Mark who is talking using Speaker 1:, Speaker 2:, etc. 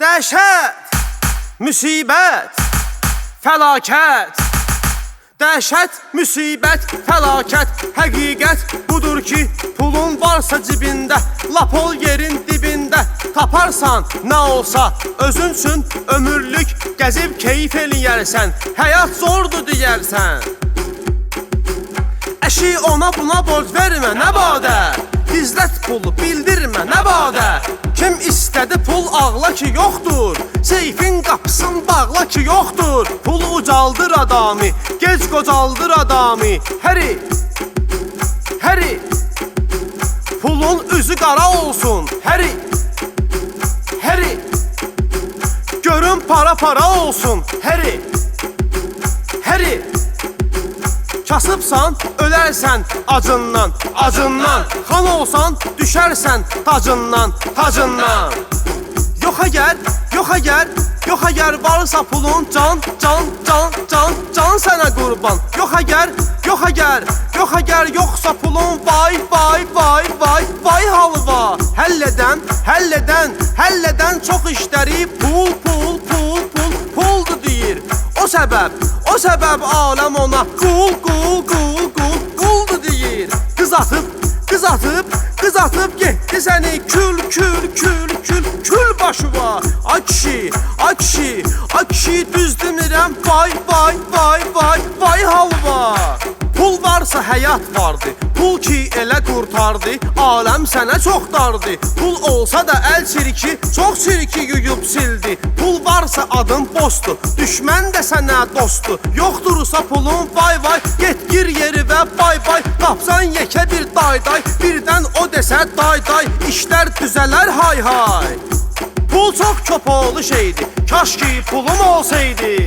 Speaker 1: Dəhşət, müsibət, fəlakət. Dəhşət, müsibət, fəlakət. Həqiqət budur ki, pulun varsa cibində, lap ol yerin dibində. Taparsan nə olsa özün üçün ömürlük gəzib keyif eləyərsən. Həyat zordur deyərsən. Əşi ona buna borc vermə nə badə, gizlət pulu bildirmə nə badə. Kim istədi pul ağla ki yoxdur, seyfin qapısın bağla ki yoxdur. Pul ucaldır adamı, gec qocaldır adamı. Həri, pulun üzü qara olsun. Həri, görün para olsun. Həri, kasıbsan, ölərsən acından. Xan olsan, düşərsən tacından. Yox əgər varsa pulun, can sənə qurban. Yox əgər yoxsa pulun, vay halıva. Həllədən çox işləri puldur deyir. O səbəb aləm ona quldur deyir. Qızatıb getdi səni kül başıva. Ay kişi düz demirəm, vay halva. Pul varsa həyat vardı, pul ki elə qurtardı, aləm sənə çox dardı. Pul olsa da əl çirki, çox çirki yuyub sildi. Pul varsa adın postu, düşmən də sənə dostu. Yoxdursa pulun, vay, get gir yeri və bay. Tapsan yekə bir day, birdən o desə day, işlər düzələr hay. Pul çox köpoğlu şeydi, kaş ki pulum olsaydı.